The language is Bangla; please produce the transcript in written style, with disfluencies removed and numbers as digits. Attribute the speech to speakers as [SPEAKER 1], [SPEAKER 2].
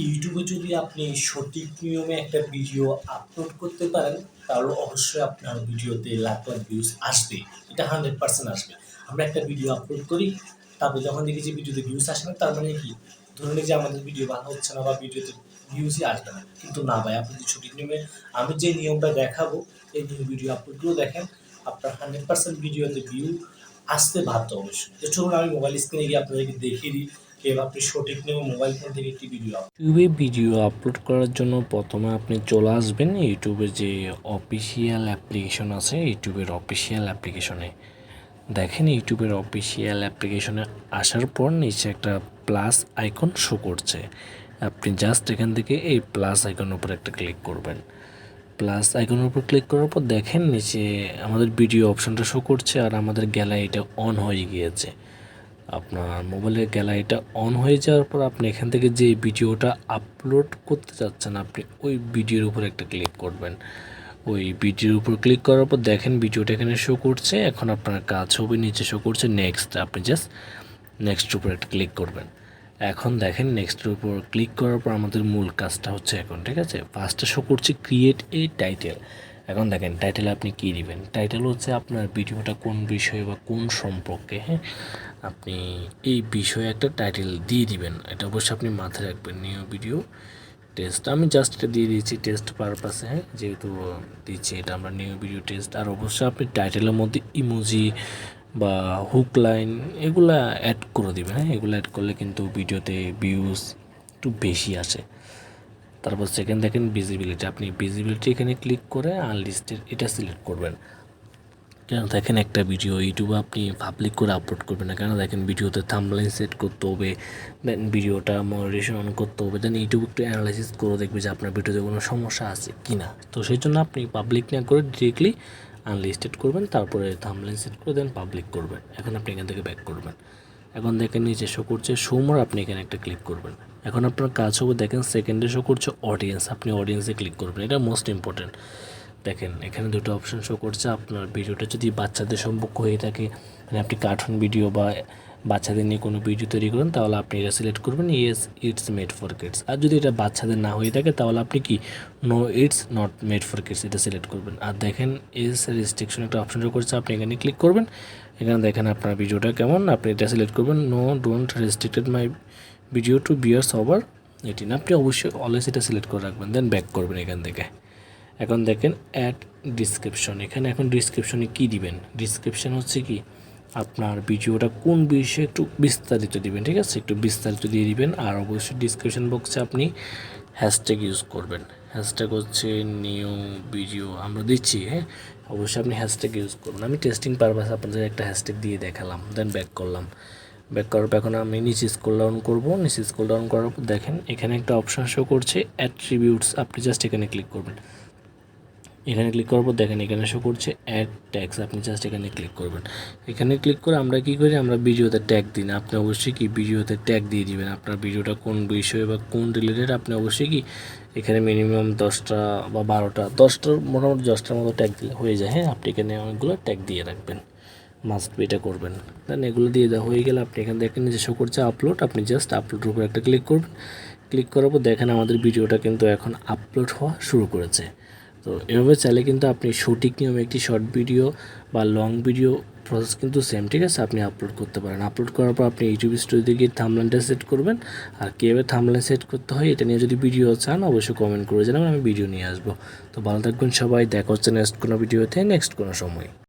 [SPEAKER 1] ইউটিউবে যদি আপনি সঠিক নিয়মে একটা ভিডিও আপলোড করতে পারেন, তাহলে অবশ্যই আপনার ভিডিওতে লাখ লাখ ভিউজ আসবে। এটা 100% আসবে। আমরা একটা ভিডিও আপলোড করি, তারপরে যখন দেখি যে ভিডিওতে ভিউজ আসে না, তার মানে কি? ধরে নিই যে আমাদের ভিডিও ভালো হচ্ছে না বা ভিডিওতে ভিউজই আসবে না। কিন্তু না ভাই, আপনি যদি সঠিক নিয়মে আমি যে নিয়মটা দেখাবো, এই নিয়ম ভিডিও আপলোডগুলো দেখেন, আপনার 100% ভিডিওতে ভিউ আসতে বাধ্য অবশ্যই। তো চলুন আমি মোবাইল স্ক্রিনে গিয়ে আপনাদেরকে দেখিয়ে দিই কিভাবে আপনি সঠিক নিয়মে মোবাইল ফোন থেকে একটি ভিডিও
[SPEAKER 2] ইউটিউবে ভিডিও আপলোড করার জন্য প্রথমে আপনি চলে আসবেন ইউটিউবের যে অফিসিয়াল অ্যাপ্লিকেশন আছে, ইউটিউবের অফিসিয়াল অ্যাপ্লিকেশনে দেখেন। ইউটিউবের অফিসিয়াল অ্যাপ্লিকেশনে আসার পর নিচে একটা প্লাস আইকন শো করছে। আপনি জাস্ট এখান থেকে এই প্লাস আইকনের উপর একটা ক্লিক করবেন। প্লাস আইকনের উপর ক্লিক করার পর দেখেন নিচে আমাদের ভিডিও অপশনটা শো করছে আর আমাদের গ্যালারিটা অন হয়ে গিয়েছে। আপনার মোবাইলের গ্যালারিটা অন হয়ে যাওয়ার পর আপনি এখান থেকে যে ভিডিওটা আপলোড করতে চাচ্ছেন, আপনি ওই ভিডিওর উপর একটা ক্লিক করবেন। ওই ভিডিওর উপর ক্লিক করার পর দেখেন ভিডিওটা এখানে শো করছে। এখন আপনার কাজ হবে, নিচে শো করছে নেক্সট, আপনি জাস্ট নেক্সট উপর একটা ক্লিক করবেন। এখন দেখেন নেক্সটের উপর ক্লিক করার পর আমাদের মূল কাজটা হচ্ছে এখন, ঠিক আছে। ফার্স্টে শো করছে ক্রিয়েট এ টাইটেল। এখন দেখেন টাইটেলে আপনি কী দিবেন। টাইটেল হচ্ছে আপনার ভিডিওটা কোন বিষয়ে বা কোন সম্পর্কে, হ্যাঁ, আপনি এই বিষয়ে একটা টাইটেল দিয়ে দিবেন। এটা অবশ্যই আপনি মাথায় রাখবেন। নিউ ভিডিও টেস্ট, আমি জাস্ট এটা দিয়ে দিয়েছি টেস্ট পারপাসে, হ্যাঁ, যেহেতু দিচ্ছি এটা আমরা নিউ ভিডিও টেস্ট। আর অবশ্যই আপনি টাইটেলের মধ্যে ইমোজি বা হুক লাইন এগুলা অ্যাড করে দিবেন, হ্যাঁ। এগুলো অ্যাড করলে কিন্তু ভিডিওতে ভিউজ একটু বেশি আসে। তারপর সেকেন্ড দেখেন ভিজিবিলিটি, আপনি ভিজিবিলিটি এখানে ক্লিক করে আনলিস্টেড এটা সিলেক্ট করবেন। কেন দেখেন একটা ভিডিও ইউটিউবে আপনি পাবলিক করে আপলোড করবেন না, কেন দেখেন ভিডিওতে থাম্বনেইল সেট করতে হবে, দেন ভিডিওটা মনিটাইজেশন অন করতে হবে, দেন ইউটিউব একটু অ্যানালাইসিস করে দেখবে যে আপনার ভিডিওতে কোনো সমস্যা আছে কি না। তো সেই জন্য আপনি পাবলিক না করে ডিরেক্টলি আনলিস্টেড করবেন, তারপরে থাম্বনেইল সেট করে দেন পাবলিক করবেন। এখন আপনি এখান থেকে ব্যাক করবেন। এখন দেখেন নিচে শো করছে শোমোর, আপনি এখানে একটা ক্লিক করবেন। এখন আপনার কাজ হবে দেখেন সেকেন্ডে শো করছে অডিয়েন্স, আপনি অডিয়েন্সে ক্লিক করবেন। এটা মোস্ট ইম্পর্টেন্ট। দেখেন এখানে দুটো অপশন শো করছে। আপনার ভিডিওটা যদি বাচ্চাদের সম্পর্ক হয়ে থাকে, মানে আপনি কার্টুন ভিডিও বা বাচ্চাদের নিয়ে কোনো ভিডিও তৈরি করেন, তাহলে আপনি এটা সিলেক্ট করবেন yes it's made for kids. আর যদি এটা বাচ্চাদের না হয়ে থাকে তাহলে আপনি কি no it's not made for kids এটা সিলেক্ট করবেন। আর দেখেন এস রেস্ট্রিকশন একটা অপশন শো করছে, আপনি এখানে ক্লিক করবেন। এখানে দেখেন আপনার ভিডিওটা কেমন, আপনি এটা সিলেক্ট করবেন no don't restricted my video to viewers over 18, আপনি অবশ্যই অলওয়েজ এটা সিলেক্ট করে রাখবেন, দেন ব্যাক করবেন এখান থেকে। এখন দেখেন অ্যাড ডিসক্রিপশন, এখানে এখন ডিসক্রিপশনে কি দিবেন। ডিসক্রিপশন হচ্ছে কি আপনার ভিডিওটা কোন বিষয়ে একটু বিস্তারিত দিবেন, ঠিক আছে, একটু বিস্তারিত দিয়ে দিবেন। আর অবশ্যই ডিসক্রিপশন বক্সে আপনি হ্যাশট্যাগ ইউজ করবেন। হ্যাশট্যাগ হচ্ছে নিউ ভিডিও আমরা দিচ্ছি, হ্যাঁ, অবশ্যই আপনি হ্যাশট্যাগ ইউজ করবেন। আমি টেস্টিং পারপাসে আপনাদের একটা হ্যাশট্যাগ দিয়ে দেখালাম, দেন ব্যাক করলাম। ব্যাক করার পর এখন আমি নিচে স্ক্রল ডাউন করবো। নিচে স্ক্রল ডাউন করার পর দেখেন এখানে একটা অপশান শো করছে অ্যাট্রিবিউটস, আপনি জাস্ট এখানে ক্লিক করবেন। এখানে ক্লিক করার পর দেখেন এখানে শো করছে অ্যাড ট্যাগস, আপনি জাস্ট এখানে ক্লিক করবেন। এখানে ক্লিক করে আমরা কি করি, আমরা ভিডিওতে ট্যাগ দিই না, আপনি অবশ্যই কি ভিডিওতে ট্যাগ দিয়ে দিবেন। আপনার ভিডিওটা কোন বিষয়ে বা কোন রিলেটেড আপনি অবশ্যই কি এখানে মিনিমাম 10টা বা 12টার মোটামুটি 10টার মতো ট্যাগ দিলে হয়ে যায়, হ্যাঁ। আপনি এখানে অনেকগুলো ট্যাগ দিয়ে রাখবেন, মাস্ট বি এটা করবেন। দেন এগুলো দিয়ে দেওয়া হয়ে গেলে আপনি এখানে দেখেন যে শো করছে আপলোড, আপনি জাস্ট আপলোডের উপর একটা ক্লিক করবেন। ক্লিক করার পর দেখেন আমাদের ভিডিওটা কিন্তু এখন আপলোড হওয়া শুরু করেছে। তো এভাবে চাইলে কিন্তু আপনি সঠিক নিয়মে একটি শর্ট ভিডিও বা লং ভিডিও প্রসেস কিন্তু সেম, ঠিক আছে, আপনি আপলোড করতে পারেন। আপলোড করার পর আপনি ইউটিউব স্টুডিওতে গিয়ে থাম্বনেলটা সেট করবেন। আর কীভাবে থাম্বনেল সেট করতে হয় এটা নিয়ে যদি ভিডিও চান অবশ্যই কমেন্ট করে জানাবেন, আমি ভিডিও নিয়ে আসবো। তো ভালো থাকবেন সবাই, দেখা হচ্ছে নেক্সট কোনো ভিডিওতে নেক্সট কোনো সময়।